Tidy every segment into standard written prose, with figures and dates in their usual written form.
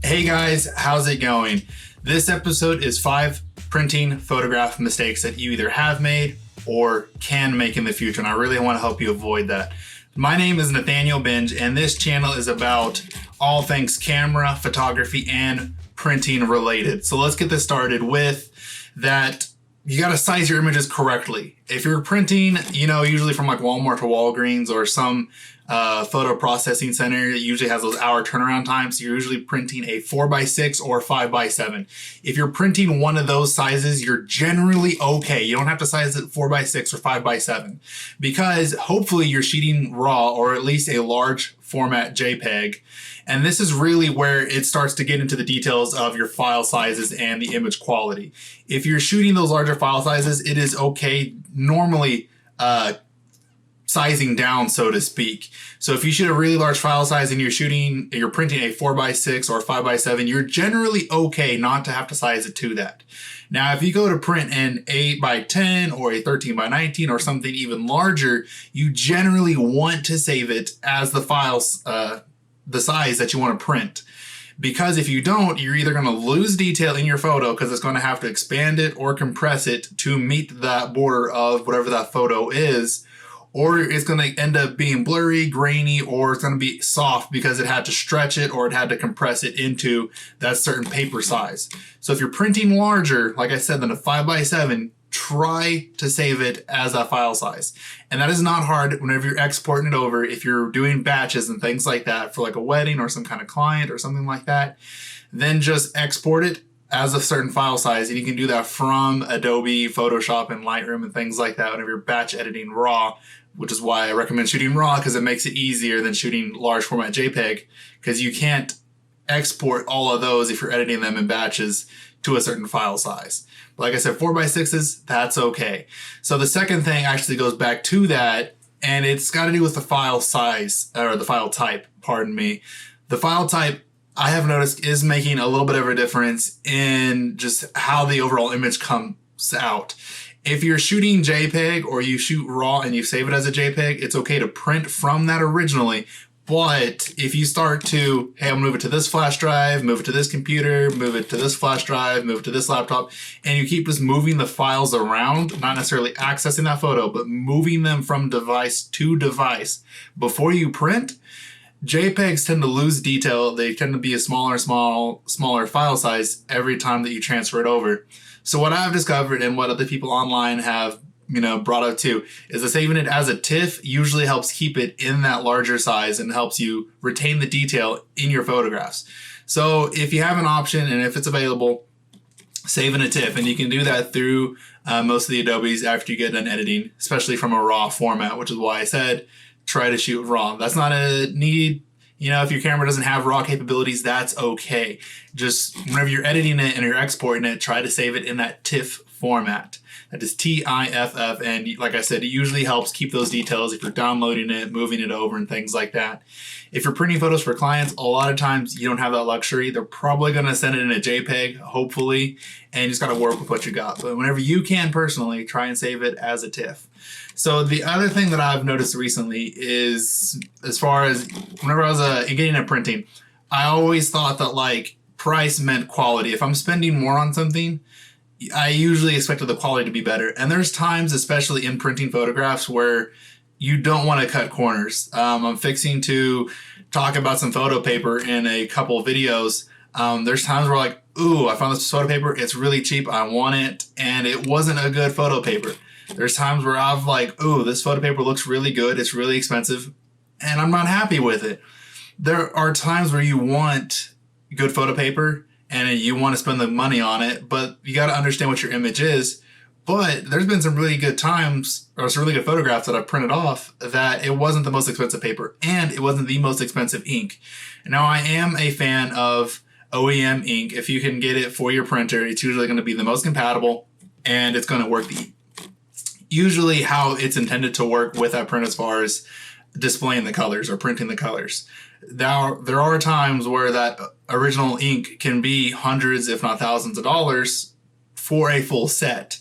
Hey guys, how's it going? This episode is 5 printing photograph mistakes that you either have made or can make in the future, and I really want to help you avoid that. My name is Nathaniel Binge, and this channel is about all things camera, photography, and printing related. So let's get this started with that. You got to size your images correctly. If you're printing, usually from like Walmart to Walgreens or some photo processing center, it usually has those hour turnaround times. So you're usually printing a 4x6 or 5x7. If you're printing one of those sizes, you're generally okay. You don't have to size it 4x6 or 5x7 because hopefully you're shooting RAW or at least a large format JPEG. And this is really where it starts to get into the details of your file sizes and the image quality. If you're shooting those larger file sizes, it is okay normally sizing down, so to speak. So if you shoot a really large file size and you're printing a 4x6 or 5x7, you're generally okay not to have to size it to that. Now, if you go to print an 8x10 or a 13x19 or something even larger, you generally want to save it as the files, the size that you want to print. Because if you don't, you're either going to lose detail in your photo because it's going to have to expand it or compress it to meet that border of whatever that photo is, or it's going to end up being blurry, grainy, or it's going to be soft because it had to stretch it or it had to compress it into that certain paper size. So if you're printing larger, like I said, than a 5x7, try to save it as a file size. And that is not hard whenever you're exporting it over. If you're doing batches and things like that for like a wedding or some kind of client or something like that, then just export it as a certain file size. And you can do that from Adobe, Photoshop, and Lightroom and things like that whenever you're batch editing RAW, which is why I recommend shooting RAW because it makes it easier than shooting large format JPEG because you can't export all of those if you're editing them in batches to a certain file size. But like I said, 4x6s, that's okay. So the second thing actually goes back to that, and it's got to do with the file size, or the file type, pardon me. The file type, I have noticed, is making a little bit of a difference in just how the overall image comes out. If you're shooting JPEG or you shoot RAW and you save it as a JPEG, it's okay to print from that originally. But if you start to, hey, I'll move it to this flash drive, move it to this computer, move it to this flash drive, move it to this laptop, and you keep just moving the files around, not necessarily accessing that photo, but moving them from device to device before you print, JPEGs tend to lose detail. They tend to be a smaller file size every time that you transfer it over. So what I've discovered and what other people online have brought up too, is that saving it as a TIFF usually helps keep it in that larger size and helps you retain the detail in your photographs. So if you have an option and if it's available, save in a TIFF, and you can do that through most of the Adobes after you get done editing, especially from a RAW format, which is why I said try to shoot RAW. That's not a need. If your camera doesn't have RAW capabilities, that's okay. Just whenever you're editing it and you're exporting it, try to save it in that TIFF format. That is TIFF, and like I said, it usually helps keep those details if you're downloading it, moving it over, and things like that. If you're printing photos for clients, a lot of times you don't have that luxury. They're probably going to send it in a JPEG, hopefully, and you just got to work with what you got. But whenever you can personally, try and save it as a TIFF. So the other thing that I've noticed recently is, as far as whenever I was getting into printing, I always thought that like price meant quality. If I'm spending more on something, I usually expected the quality to be better. And there's times, especially in printing photographs, where you don't want to cut corners. I'm fixing to talk about some photo paper in a couple of videos. There's times where like, ooh, I found this photo paper. It's really cheap. I want it. And it wasn't a good photo paper. There's times where I've like, ooh, this photo paper looks really good. It's really expensive. And I'm not happy with it. There are times where you want good photo paper and you want to spend the money on it, but you got to understand what your image is. But there's been some really good times, or some really good photographs that I've printed off that it wasn't the most expensive paper and it wasn't the most expensive ink. Now, I am a fan of OEM ink. If you can get it for your printer, it's usually going to be the most compatible and it's going to work usually how it's intended to work with that print as far as displaying the colors or printing the colors. Now, there are times where that original ink can be hundreds, if not thousands of dollars for a full set.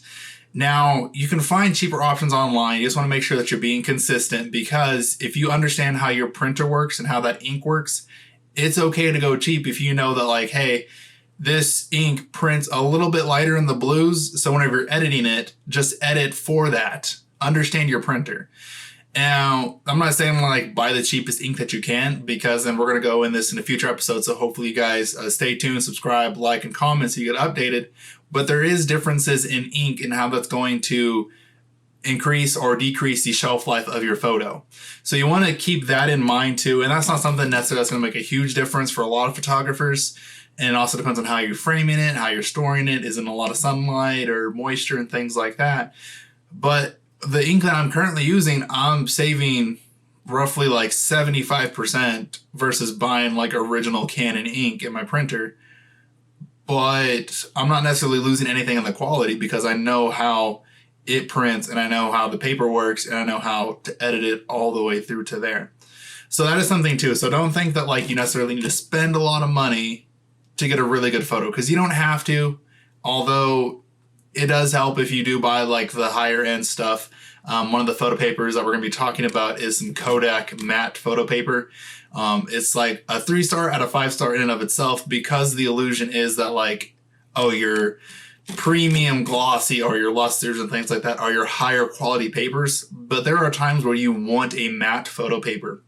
Now, you can find cheaper options online. You just want to make sure that you're being consistent, because if you understand how your printer works and how that ink works, it's okay to go cheap if you know that, like, hey, this ink prints a little bit lighter in the blues. So whenever you're editing it, just edit for that. Understand your printer. Now, I'm not saying like buy the cheapest ink that you can, because then we're going to go in this in a future episode. So hopefully you guys stay tuned, subscribe, like, and comment so you get updated. But there is differences in ink and how that's going to increase or decrease the shelf life of your photo. So you want to keep that in mind too. And that's not something necessarily that's going to make a huge difference for a lot of photographers. And it also depends on how you're framing it, how you're storing it, is in a lot of sunlight or moisture and things like that. But the ink that I'm currently using, I'm saving roughly like 75% versus buying like original Canon ink in my printer. But I'm not necessarily losing anything in the quality because I know how it prints and I know how the paper works and I know how to edit it all the way through to there. So that is something too. So don't think that like you necessarily need to spend a lot of money to get a really good photo, because you don't have to, although it does help if you do buy like the higher end stuff. One of the photo papers that we're going to be talking about is some Kodak matte photo paper. It's like a 3-star out of 5-star in and of itself, because the illusion is that like, oh, your premium glossy or your lusters and things like that are your higher quality papers. But there are times where you want a matte photo paper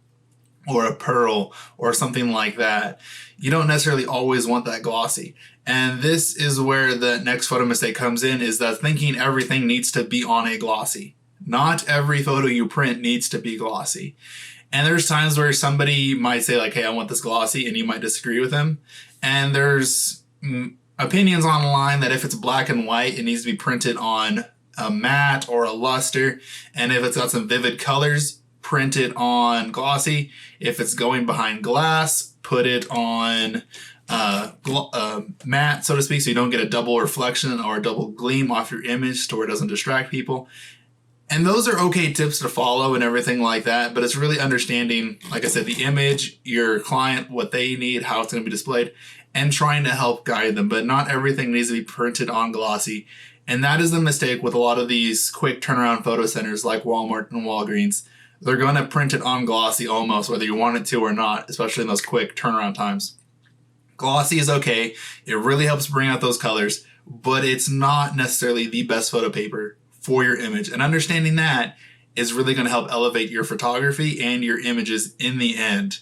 or a pearl or something like that. You don't necessarily always want that glossy. And this is where the next photo mistake comes in, is that thinking everything needs to be on a glossy. Not every photo you print needs to be glossy. And there's times where somebody might say like, hey, I want this glossy, and you might disagree with them. And there's opinions online that if it's black and white, it needs to be printed on a matte or a luster. And if it's got some vivid colors, print it on glossy. If it's going behind glass, put it on matte, so to speak, so you don't get a double reflection or a double gleam off your image so it doesn't distract people. And those are okay tips to follow and everything like that, but it's really understanding, like I said, the image, your client, what they need, how it's going to be displayed, and trying to help guide them. But not everything needs to be printed on glossy. And that is the mistake with a lot of these quick turnaround photo centers like Walmart and Walgreens. They're going to print it on glossy almost, whether you want it to or not, especially in those quick turnaround times. Glossy is okay. It really helps bring out those colors, but it's not necessarily the best photo paper for your image. And understanding that is really going to help elevate your photography and your images in the end.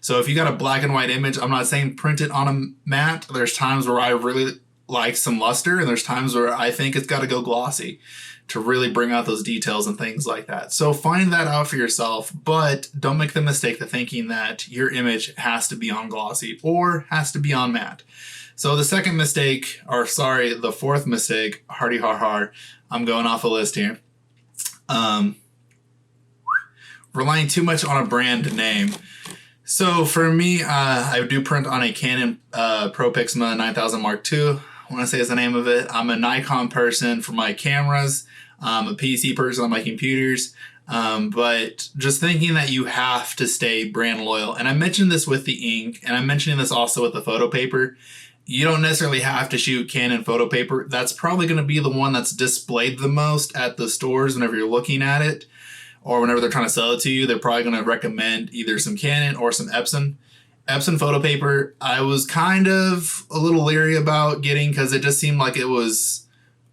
So if you got a black and white image, I'm not saying print it on a matte. There's times where I really like some luster, and there's times where I think it's got to go glossy to really bring out those details and things like that. So find that out for yourself, but don't make the mistake of thinking that your image has to be on glossy or has to be on matte. So the second mistake, or sorry, the fourth mistake, hardy har har, I'm going off a list here. Relying too much on a brand name. So for me, I do print on a Canon Pro Pixma 9000 Mark II. I want to say is the name of it. I'm a Nikon person for my cameras. I'm a PC person on my computers. But just thinking that you have to stay brand loyal. And I mentioned this with the ink, and I'm mentioning this also with the photo paper. You don't necessarily have to shoot Canon photo paper. That's probably going to be the one that's displayed the most at the stores whenever you're looking at it, or whenever they're trying to sell it to you. They're probably going to recommend either some Canon or some Epson. Epson photo paper, I was kind of a little leery about getting because it just seemed like it was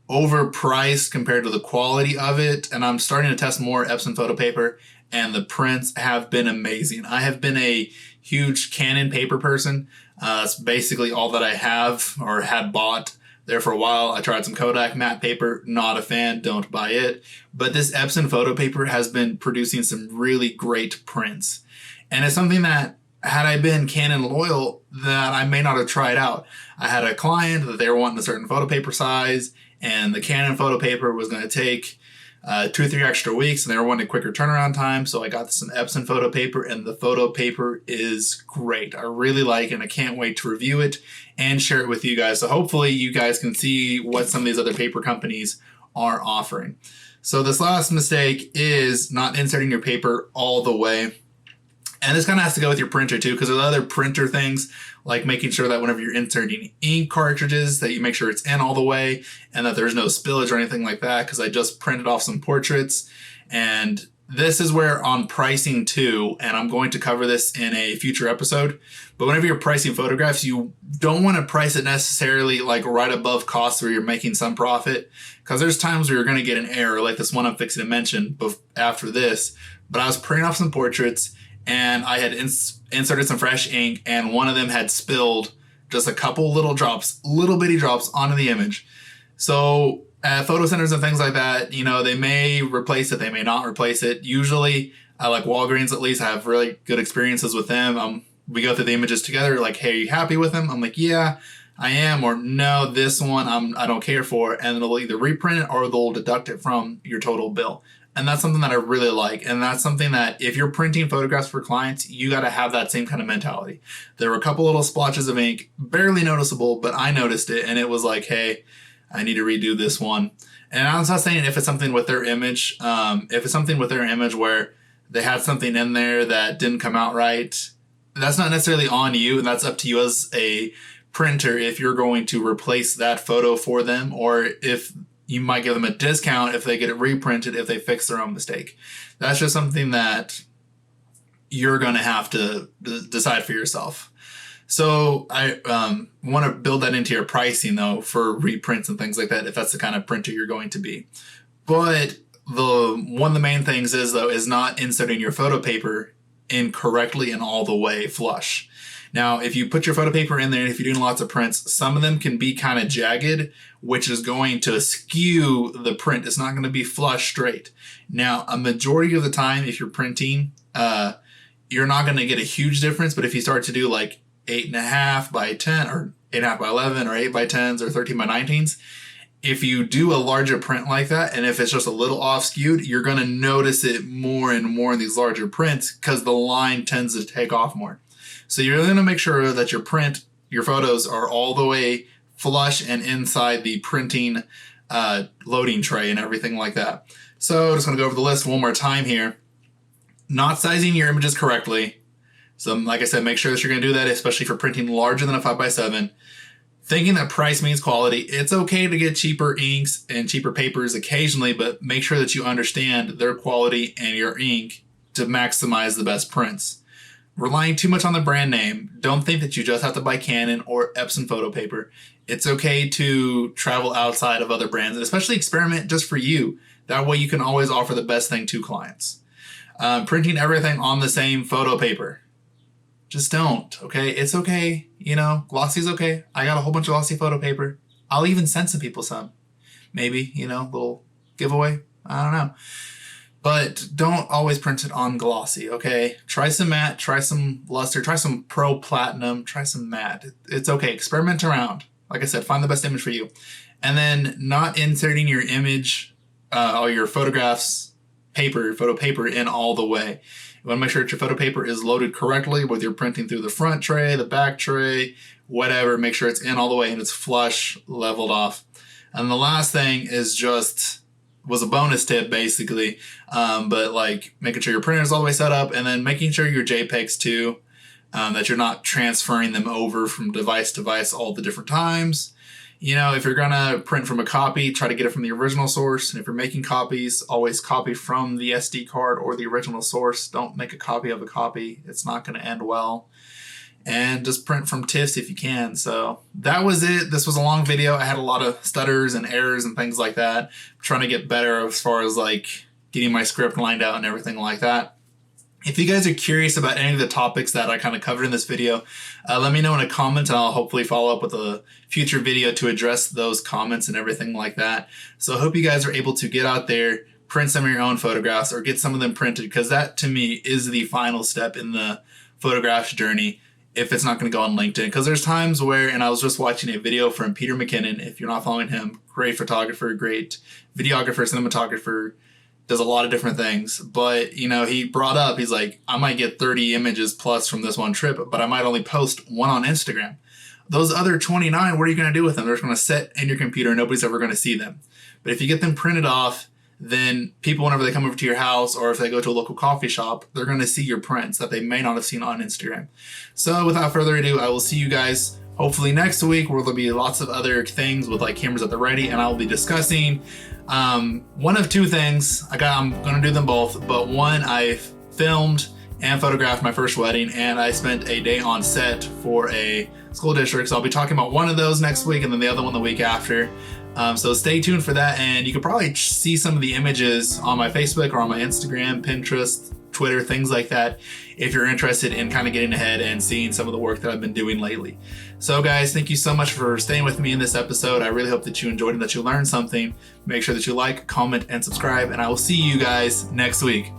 overpriced compared to the quality of it. And I'm starting to test more Epson photo paper, and the prints have been amazing. I have been a huge Canon paper person. It's basically all that I have or had bought there for a while. I tried some Kodak matte paper, not a fan, don't buy it. But this Epson photo paper has been producing some really great prints. And it's something that, had I been Canon loyal, that I may not have tried out. I had a client that they were wanting a certain photo paper size, and the Canon photo paper was going to take 2 or 3 extra weeks, and they were wanting a quicker turnaround time. So I got some Epson photo paper, and the photo paper is great. I really like it, and I can't wait to review it and share it with you guys. So hopefully you guys can see what some of these other paper companies are offering. So this last mistake is not inserting your paper all the way. And this kind of has to go with your printer too, because there's other printer things like making sure that whenever you're inserting ink cartridges that you make sure it's in all the way and that there's no spillage or anything like that, because I just printed off some portraits and this is where on pricing too, and I'm going to cover this in a future episode, but whenever you're pricing photographs, you don't want to price it necessarily like right above cost where you're making some profit, because there's times where you're going to get an error like this one I'm fixing to mention after this. But I was printing off some portraits and I had inserted some fresh ink, and one of them had spilled just a couple little drops, little bitty drops onto the image. So at photo centers and things like that, you know, they may replace it, they may not replace it. Usually, I like Walgreens at least. I have really good experiences with them. We go through the images together, like, hey, are you happy with them? I'm like, yeah, I am, or no, this one I don't care for. And they'll either reprint it or they'll deduct it from your total bill. And that's something that I really like. And that's something that if you're printing photographs for clients, you got to have that same kind of mentality. There were a couple little splotches of ink, barely noticeable, but I noticed it. And it was like, hey, I need to redo this one. And I'm not saying if it's something with their image, if it's something with their image where they had something in there that didn't come out right, that's not necessarily on you. And that's up to you as a printer if you're going to replace that photo for them, or if you might give them a discount if they get it reprinted if they fix their own mistake. That's just something that you're going to have to decide for yourself. So I want to build that into your pricing, though, for reprints and things like that, if that's the kind of printer you're going to be. But one of the main things is not inserting your photo paper incorrectly and all the way flush. Now, if you put your photo paper in there, and if you're doing lots of prints, some of them can be kind of jagged, which is going to skew the print. It's not going to be flush straight. Now, a majority of the time, if you're printing, you're not going to get a huge difference. But if you start to do like 8.5 by 10 or 8.5 by 11 or 8 by 10s or 13 by 19s, if you do a larger print like that, and if it's just a little off skewed, you're going to notice it more and more in these larger prints because the line tends to take off more. So you're going to make sure that your photos are all the way flush and inside the printing loading tray and everything like that. So I'm just going to go over the list one more time here. Not sizing your images correctly. So like I said, make sure that you're going to do that, especially for printing larger than a 5x7. Thinking that price means quality. It's okay to get cheaper inks and cheaper papers occasionally, but make sure that you understand their quality and your ink to maximize the best prints. Relying too much on the brand name. Don't think that you just have to buy Canon or Epson photo paper. It's okay to travel outside of other brands, and especially experiment just for you. That way you can always offer the best thing to clients. Printing everything on the same photo paper. Just don't, okay? It's okay, you know, glossy's okay. I got a whole bunch of glossy photo paper. I'll even send some people some. Maybe, you know, little giveaway. I don't know. But don't always print it on glossy, okay? Try some matte, try some luster, try some pro platinum, try some matte. It's okay. Experiment around. Like I said, find the best image for you. And then not inserting your image or your photographs photo paper in all the way. You want to make sure that your photo paper is loaded correctly, whether you're printing through the front tray, the back tray, whatever. Make sure it's in all the way and it's flush, leveled off. And the last thing was a bonus tip basically, but like making sure your printer is all the way set up, and then making sure your JPEGs too, that you're not transferring them over from device to device all the different times. You know, if you're gonna print from a copy, try to get it from the original source. And if you're making copies, always copy from the SD card or the original source. Don't make a copy of a copy. It's not gonna end well. And just print from TIFFs if you can. So that was it. This was a long video. I had a lot of stutters and errors and things like that. I'm trying to get better as far as like getting my script lined out and everything like that. If you guys are curious about any of the topics that I kind of covered in this video, let me know in a comment, and I'll hopefully follow up with a future video to address those comments and everything like that. So I hope you guys are able to get out there, print some of your own photographs, or get some of them printed, because that to me is the final step in the photographs journey if it's not going to go on LinkedIn. Because there's times where, and I was just watching a video from Peter McKinnon, if you're not following him, great photographer, great videographer, cinematographer, does a lot of different things. But, you know, he brought up, he's like, I might get 30 images plus from this one trip, but I might only post one on Instagram. Those other 29, what are you going to do with them? They're just going to sit in your computer and nobody's ever going to see them. But if you get them printed off, then people, whenever they come over to your house or if they go to a local coffee shop, they're going to see your prints that they may not have seen on Instagram. So without further ado, I will see you guys hopefully next week, where there'll be lots of other things with like cameras at the ready, and I'll be discussing one of two things. I'm gonna do them both, but one, I filmed and photographed my first wedding, and I spent a day on set for a school district. So I'll be talking about one of those next week, and then the other one the week after. So stay tuned for that, and you can probably see some of the images on my Facebook or on my Instagram, Pinterest, Twitter, things like that, if you're interested in kind of getting ahead and seeing some of the work that I've been doing lately. So guys, thank you so much for staying with me in this episode. I really hope that you enjoyed and that you learned something. Make sure that you like, comment, and subscribe, and I will see you guys next week.